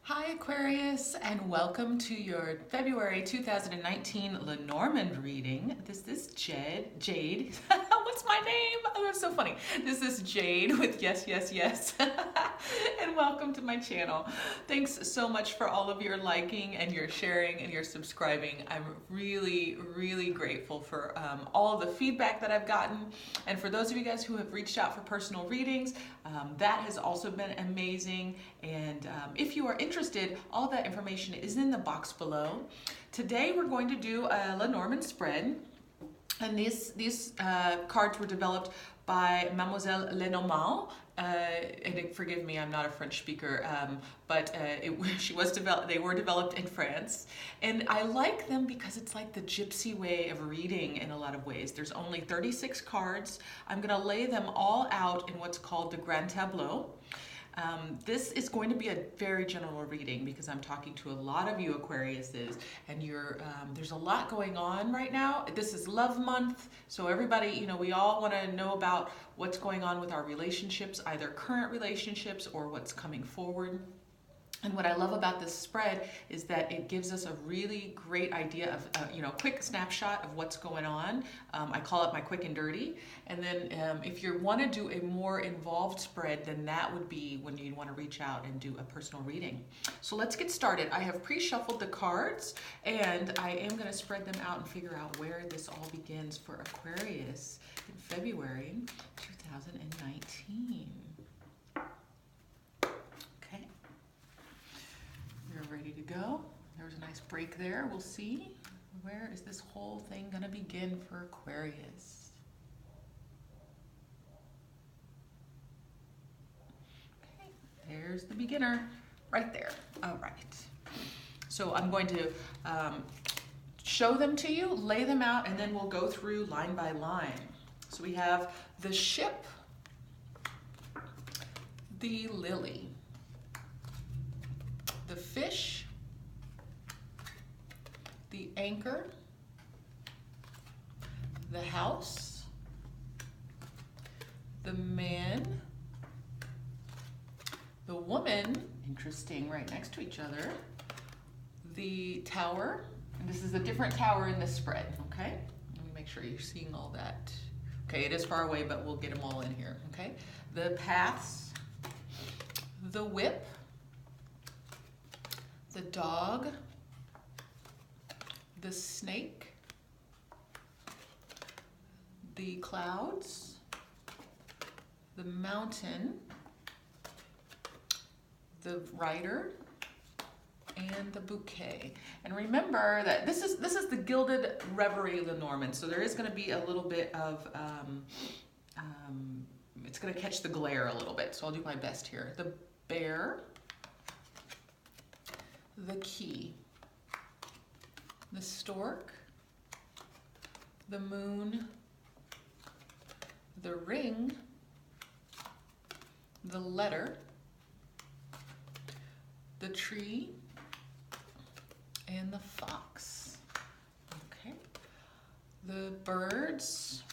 Hi Aquarius, and welcome to your February 2019 Lenormand reading. This is Jade. What's my name? Oh, that's so funny. This is Jade with yesYesYes. And welcome to my channel. Thanks so much for all of your liking and your sharing and your subscribing. I'm really grateful for all of the feedback that I've gotten. And for those of you guys who have reached out for personal readings, that has also been amazing. And if you are interested, all that information is in the box below. Today we're going to do a Lenormand Spread, and these cards were developed by Mademoiselle Lenormand. And forgive me, I'm not a French speaker, but they were developed in France. And I like them because it's like the gypsy way of reading in a lot of ways. There's only 36 cards. I'm gonna lay them all out in what's called the Grand Tableau. This is going to be a very general reading because I'm talking to a lot of you Aquariuses, and there's a lot going on right now. This is love month, so everybody, we all want to know about what's going on with our relationships, either current relationships or what's coming forward. And what I love about this spread is that it gives us a really great idea of, quick snapshot of what's going on. I call it my quick and dirty. And then if you want to do a more involved spread, then that would be when you'd want to reach out and do a personal reading. So let's get started. I have pre-shuffled the cards, and I am going to spread them out and figure out where this all begins for Aquarius in February 2019. We're ready to go. There's a nice break there. We'll see. Where is this whole thing going to begin for Aquarius? Okay, there's the beginner right there. All right. So I'm going to show them to you, lay them out, and then we'll go through line by line. So we have the ship, the lily, the fish, the anchor, the house, the man, the woman, interesting, right next to each other, the tower, and this is a different tower in this spread, okay? Let me make sure you're seeing all that. Okay, it is far away, but we'll get them all in here, okay? The paths, the whip, the dog, the snake, the clouds, the mountain, the rider, and the bouquet. And remember that this is the Gilded Reverie Lenormand, so there is going to be a little bit of it's going to catch the glare a little bit, so I'll do my best here. The bear, the key, the stork, the moon, the ring, the letter, the tree, and the fox. Okay. The birds,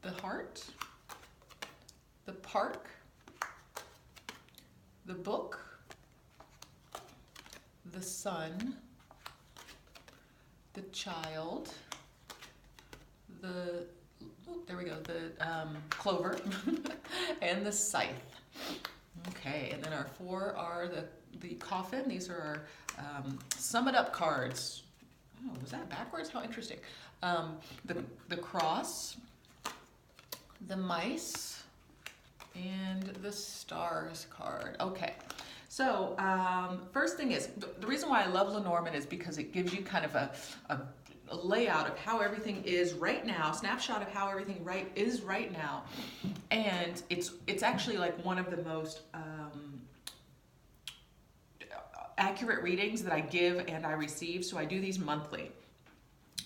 the heart, the park, the book, the sun, the child, the clover, and the scythe. Okay, and then our four are the coffin. These are our sum it up cards. Oh, was that backwards? How interesting. The cross, the mice, and the stars card. Okay. So first thing is, the reason why I love Lenormand is because it gives you kind of a layout of how everything is right now, snapshot of how everything is right now. And it's actually like one of the most accurate readings that I give and I receive. So I do these monthly.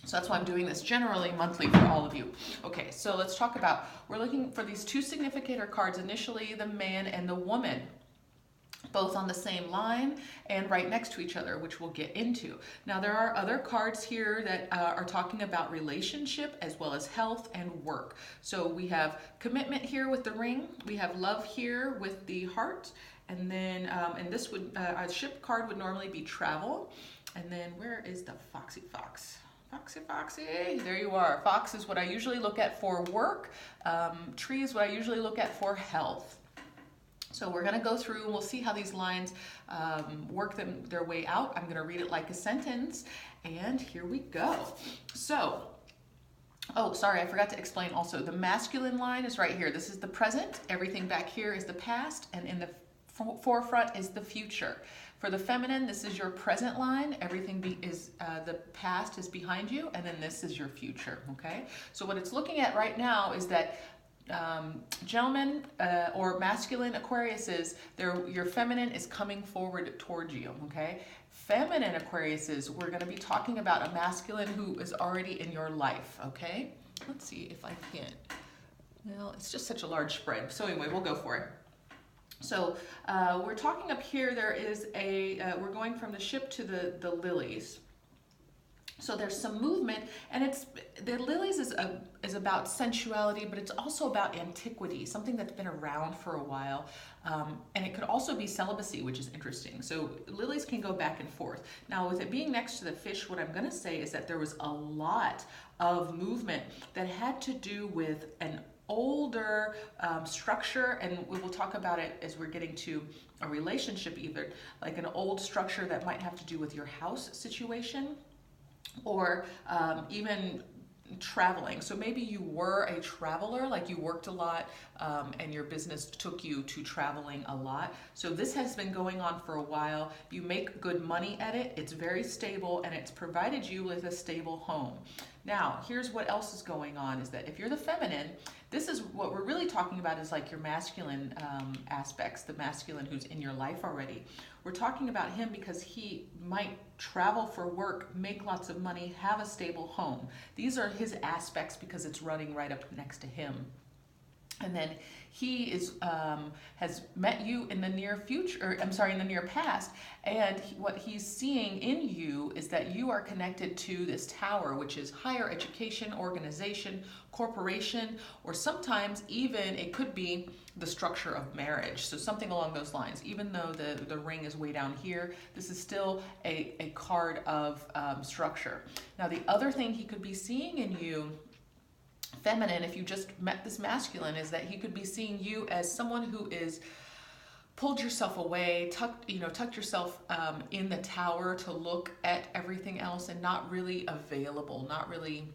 So that's why I'm doing this generally monthly for all of you. Okay, so let's talk about, we're looking for these two significator cards, initially the man and the woman, both on the same line and right next to each other, which we'll get into. Now there are other cards here that are talking about relationship as well as health and work. So we have commitment here with the ring, we have love here with the heart, And then, and this would, a ship card would normally be travel. And then where is the foxy fox? Foxy, foxy, there you are. Fox is what I usually look at for work. Tree is what I usually look at for health. So we're gonna go through and we'll see how these lines work their way out. I'm gonna read it like a sentence, and here we go. So, oh, sorry, I forgot to explain also. The masculine line is right here. This is the present. Everything back here is the past, and in the forefront is the future. For the feminine, this is your present line. Everything is the past is behind you, and then this is your future, okay? So what it's looking at right now is that gentlemen or masculine Aquariuses, your feminine is coming forward towards you, okay? Feminine Aquariuses, we're going to be talking about a masculine who is already in your life, okay? Let's see if I can. Well, it's just such a large spread. So anyway, we'll go for it. So we're talking up here, there is we're going from the ship to the lilies. So there's some movement, and the lilies is about sensuality, but it's also about antiquity, something that's been around for a while. And it could also be celibacy, which is interesting. So lilies can go back and forth. Now, with it being next to the fish, what I'm going to say is that there was a lot of movement that had to do with an older structure, and we will talk about it as we're getting to a relationship, either like an old structure that might have to do with your house situation, or even traveling. So maybe you were a traveler, like you worked a lot and your business took you to traveling a lot. So this has been going on for a while. You make good money at it. It's very stable, and it's provided you with a stable home. Now, here's what else is going on, is that if you're the feminine, this is what we're really talking about, is like your masculine aspects, the masculine who's in your life already. We're talking about him because he might travel for work, make lots of money, have a stable home. These are his aspects because it's running right up next to him. And then he has met you in the near future, or I'm sorry, in the near past, and what he's seeing in you is that you are connected to this tower, which is higher education, organization, corporation, or sometimes even it could be the structure of marriage. So something along those lines. Even though the ring is way down here, this is still a card of structure. Now, the other thing he could be seeing in you, feminine, if you just met this masculine, is that he could be seeing you as someone who is pulled yourself away, tucked yourself in the tower to look at everything else, and not really available, not really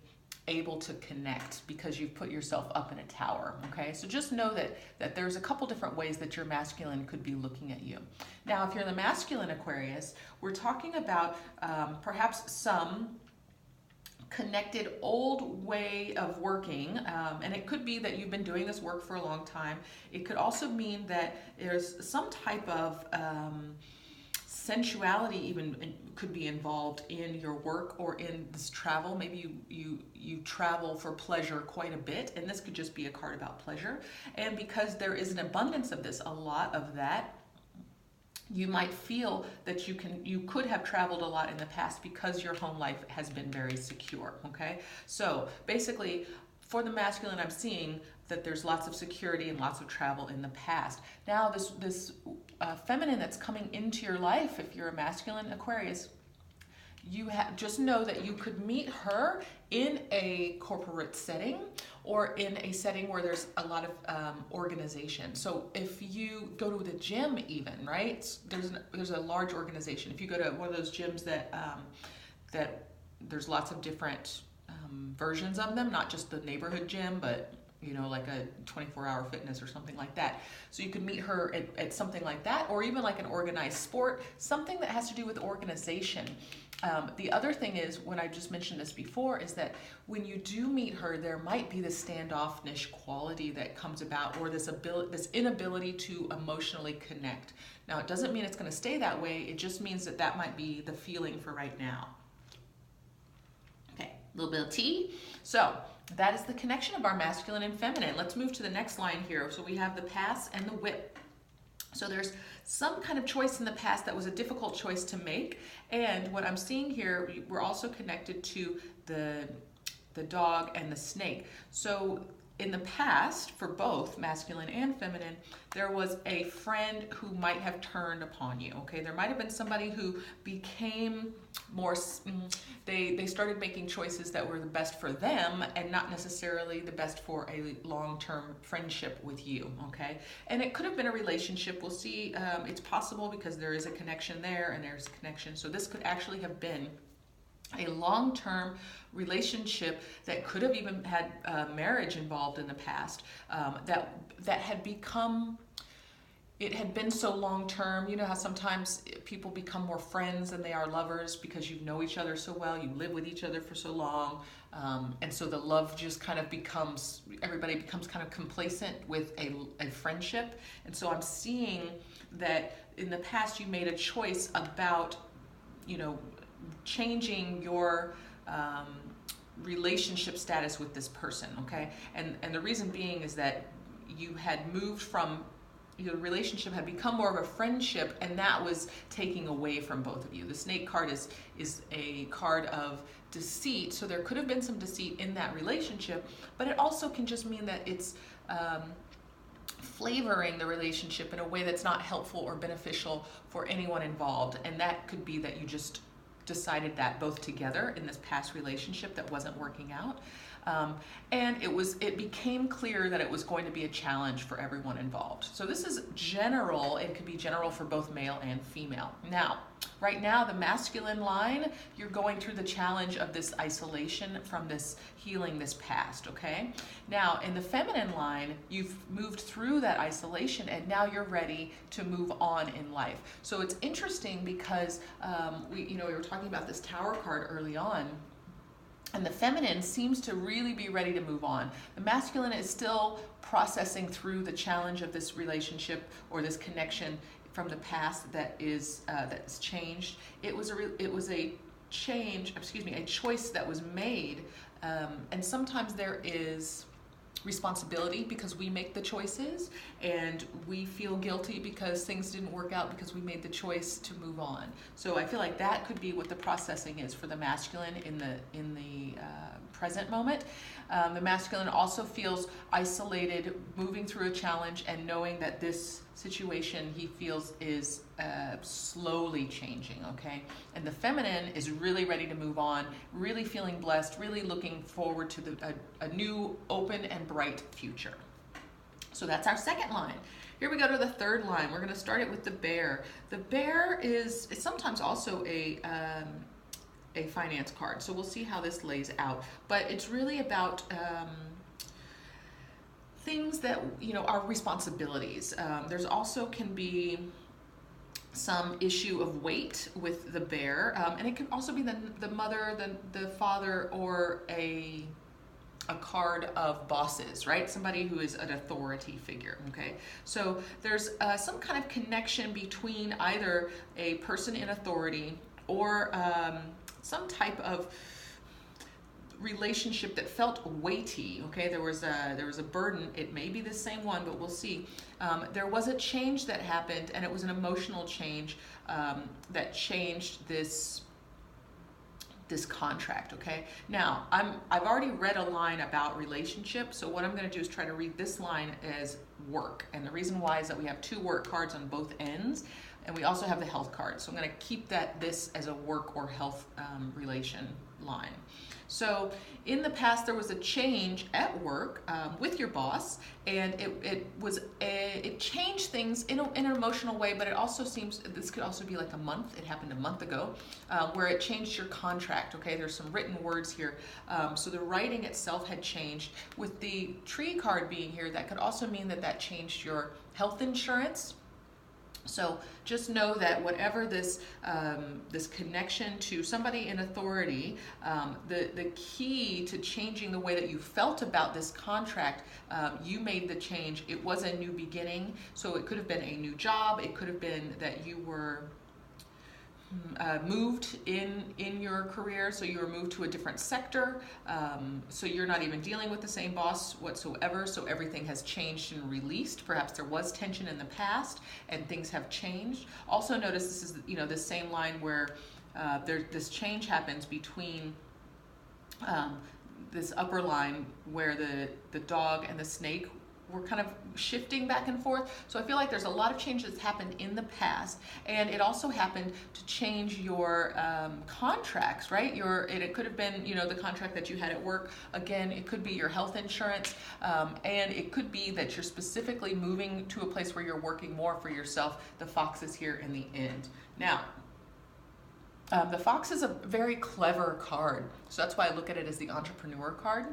able to connect because you've put yourself up in a tower, okay? So just know that there's a couple different ways that your masculine could be looking at you. Now, if you're the masculine Aquarius, we're talking about perhaps some connected old way of working, and it could be that you've been doing this work for a long time. It could also mean that there's some type of sensuality even could be involved in your work or in this travel. Maybe you travel for pleasure quite a bit, and this could just be a card about pleasure. And because there is an abundance of this, a lot of that, you might feel that you could have traveled a lot in the past because your home life has been very secure, okay? So basically, for the masculine, I'm seeing that there's lots of security and lots of travel in the past. Now, this feminine that's coming into your life, if you're a masculine Aquarius, just know that you could meet her in a corporate setting or in a setting where there's a lot of organization. So if you go to the gym even, right, there's a large organization. If you go to one of those gyms that there's lots of different versions of them, not just the neighborhood gym, but like a 24-hour fitness or something like that. So you could meet her at something like that, or even like an organized sport, something that has to do with organization. The other thing is, when I just mentioned this before, is that when you do meet her, there might be this standoffish quality that comes about, or this inability to emotionally connect. Now, it doesn't mean it's going to stay that way. It just means that might be the feeling for right now. Okay, a little bit of tea. So that is the connection of our masculine and feminine. Let's move to the next line here. So we have the pass and the whip. So there's some kind of choice in the past that was a difficult choice to make. And what I'm seeing here, we're also connected to the dog and the snake. So in the past, for both masculine and feminine, there was a friend who might have turned upon you, okay? There might have been somebody who became more, they started making choices that were the best for them and not necessarily the best for a long-term friendship with you, okay? And it could have been a relationship. We'll see, it's possible because there is a connection there and there's a connection. So this could actually have been a long-term relationship that could have even had marriage involved in the past, that had become, it had been so long-term. You know how sometimes people become more friends than they are lovers because you know each other so well, you live with each other for so long, and so the love just kind of becomes, everybody becomes kind of complacent with a friendship. And so I'm seeing that in the past you made a choice about, you know, changing your relationship status with this person, okay? And the reason being is that you had moved from, your relationship had become more of a friendship, and that was taking away from both of you. The snake card is a card of deceit, so there could have been some deceit in that relationship, but it also can just mean that it's flavoring the relationship in a way that's not helpful or beneficial for anyone involved. And that could be that you just decided that both together in this past relationship that wasn't working out, and it became clear that it was going to be a challenge for everyone involved. So this is general. It could be general for both male and female. Now, right now, the masculine line, you're going through the challenge of this isolation from this healing this past, okay? Now, in the feminine line, you've moved through that isolation and now you're ready to move on in life. So it's interesting because we were talking about this Tower card early on, and the feminine seems to really be ready to move on. The masculine is still processing through the challenge of this relationship or this connection from the past that's changed. It was a change, a choice that was made, and sometimes there is responsibility because we make the choices, and we feel guilty because things didn't work out because we made the choice to move on. So I feel like that could be what the processing is for the masculine in the present moment. The masculine also feels isolated, moving through a challenge and knowing that this situation he feels is slowly changing, okay? And the feminine is really ready to move on, really feeling blessed, really looking forward to a new, open, and bright future. So that's our second line. Here we go to the third line. We're going to start it with the bear. The bear is sometimes also a finance card. So we'll see how this lays out. But it's really about things that, are responsibilities. There's also can be some issue of weight with the bear. And it can also be the mother, the father, or a card of bosses, right? Somebody who is an authority figure, okay? So there's some kind of connection between either a person in authority or some type of relationship that felt weighty, okay? There was a burden. It may be the same one, but we'll see. There was a change that happened, and it was an emotional change that changed this contract, okay? Now, I've already read a line about relationship, so what I'm going to do is try to read this line as work. And the reason why is that we have two work cards on both ends, and we also have the health card. So I'm going to keep this as a work or health relation line. So in the past, there was a change at work with your boss, and it changed things in an emotional way, but it also seems, this could also be like a month, it happened a month ago, where it changed your contract, okay? There's some written words here. So the writing itself had changed. With the tree card being here, that could also mean that changed your health insurance. So just know that whatever this connection to somebody in authority, the key to changing the way that you felt about this contract, you made the change. It was a new beginning. So it could have been a new job. It could have been that you were moved in your career, so you were moved to a different sector, so you're not even dealing with the same boss whatsoever, so everything has changed and released. Perhaps there was tension in the past and things have changed. Also notice this is the same line where this change happens between this upper line where the dog and the snake were kind of shifting back and forth. So I feel like there's a lot of change that's happened in the past, and it also happened to change your contracts, right? It could have been, you know, the contract that you had at work. Again, it could be your health insurance, and it could be that you're specifically moving to a place where you're working more for yourself. The fox is here in the end. Now, the fox is a very clever card, so that's why I look at it as the entrepreneur card.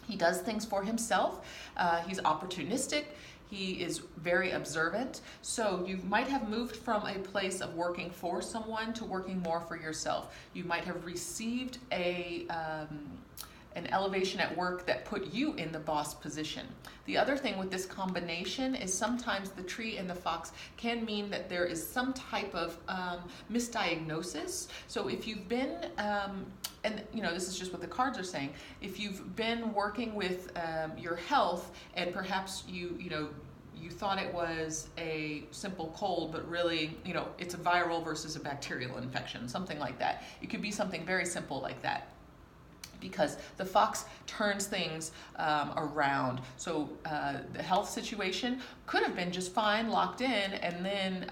He does things for himself. He's opportunistic. He is very observant. So you might have moved from a place of working for someone to working more for yourself. You might have received an elevation at work that put you in the boss position. The other thing with this combination is sometimes the tree and the fox can mean that there is some type of misdiagnosis. So if you've been, and you know, this is just what the cards are saying, if you've been working with your health and perhaps you thought it was a simple cold, but really, you know, it's a viral versus a bacterial infection, something like that. It could be something very simple like that, because the fox turns things around. So the health situation could have been just fine, locked in, and then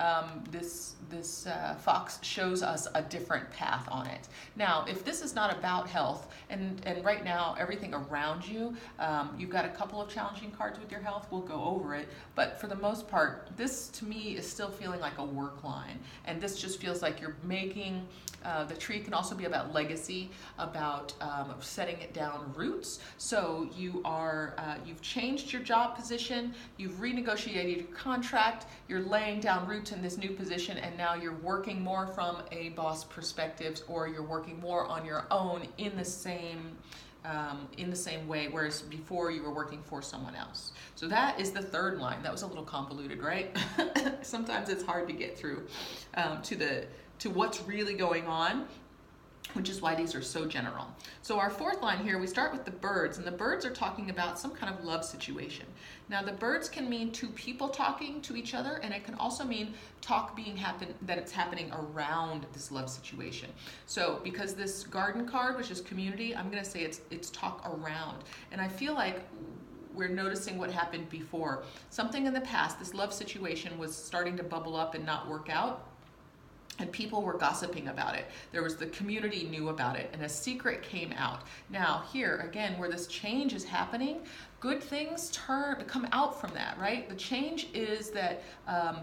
this fox shows us a different path on it. Now, if this is not about health, and right now everything around you, you've got a couple of challenging cards with your health, we'll go over it, but for the most part, this to me is still feeling like a work line, and this just feels like you're making, the tree can also be about legacy, about setting it down roots. So you've changed your job position, you've renegotiated your contract, you're laying down roots in this new position, and now you're working more from a boss perspective, or you're working more on your own in the same way, whereas before you were working for someone else. So that is the third line. That was a little convoluted, right? Sometimes it's hard to get through to what's really going on, which is why these are so general. So our fourth line here, we start with the birds, and the birds are talking about some kind of love situation. Now the birds can mean two people talking to each other, and it can also mean that it's happening around this love situation. So because this garden card, which is community, I'm gonna say it's talk around. And I feel like we're noticing what happened before. Something in the past, this love situation was starting to bubble up and not work out, and people were gossiping about it. The community knew about it, and a secret came out. Now here, again, where this change is happening, good things come out from that, right? The change is that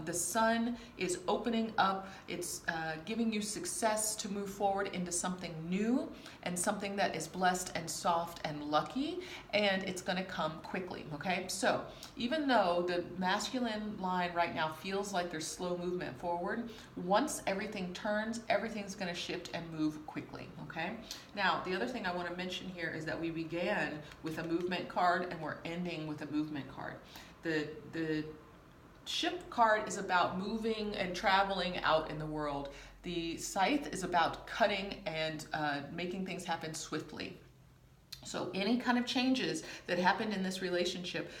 the sun is opening up, it's giving you success to move forward into something new, and something that is blessed and soft and lucky, and it's gonna come quickly, okay? So even though the masculine line right now feels like there's slow movement forward, once everything turns, everything's gonna shift and move quickly, okay? Now, the other thing I wanna mention here is that we began with a movement card, and we're ending with a movement card. The ship card is about moving and traveling out in the world. The scythe is about cutting and making things happen swiftly. So any kind of changes that happened in this relationship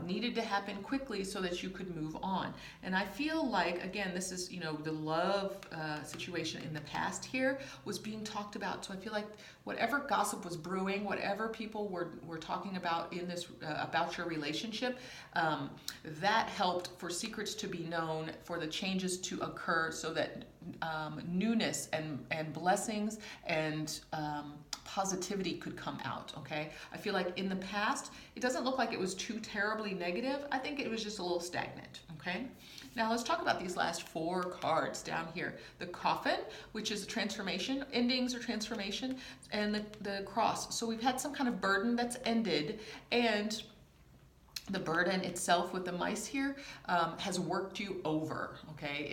needed to happen quickly so that you could move on. And I feel like, again, this is, you know, the love situation in the past here was being talked about. So I feel like whatever gossip was brewing, whatever people were talking about in this, about your relationship, that helped for secrets to be known, for the changes to occur, so that newness and blessings and positivity could come out, okay? I feel like in the past, it doesn't look like it was too terribly negative. I think it was just a little stagnant, okay? Now let's talk about these last four cards down here. The coffin, which is a transformation, endings or transformation, and the cross. So we've had some kind of burden that's ended, and the burden itself with the mice here has worked you over, okay?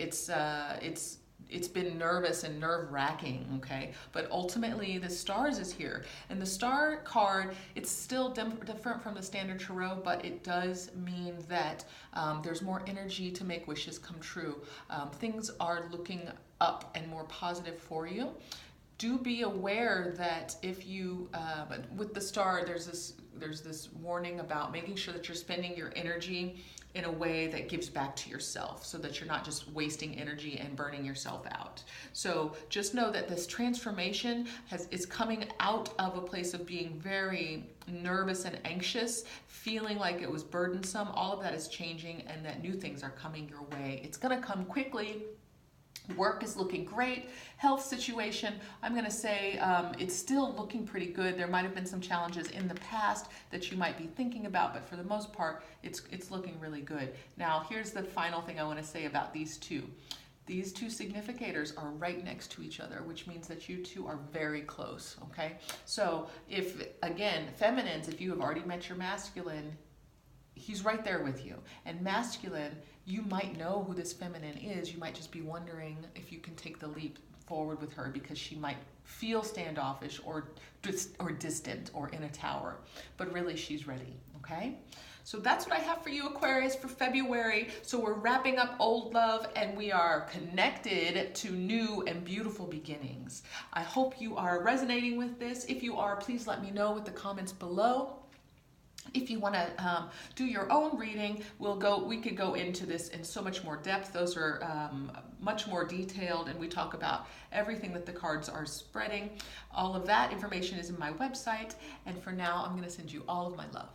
It's been nervous and nerve-wracking, okay? But ultimately, the stars is here. And the star card, it's still different from the standard tarot, but it does mean that there's more energy to make wishes come true. Things are looking up and more positive for you. Do be aware that if you, with the star, there's there's this warning about making sure that you're spending your energy in a way that gives back to yourself, so that you're not just wasting energy and burning yourself out. So just know that this transformation is coming out of a place of being very nervous and anxious, feeling like it was burdensome. All of that is changing, and that new things are coming your way. It's going to come quickly. Work is looking great. Health situation, I'm going to say it's still looking pretty good. There might have been some challenges in the past that you might be thinking about, but for the most part, it's looking really good. Now, here's the final thing I want to say about these two. These two significators are right next to each other, which means that you two are very close, okay? So if, again, feminines, if you have already met your masculine, he's right there with you. And masculine, you might know who this feminine is. You might just be wondering if you can take the leap forward with her, because she might feel standoffish or distant or in a tower. But really, she's ready, okay? So that's what I have for you, Aquarius, for February. So we're wrapping up old love, and we are connected to new and beautiful beginnings. I hope you are resonating with this. If you are, please let me know with the comments below. If you want to do your own reading, we could go into this in so much more depth. Those are much more detailed, and we talk about everything that the cards are spreading. All of that information is in my website, and for now, I'm going to send you all of my love.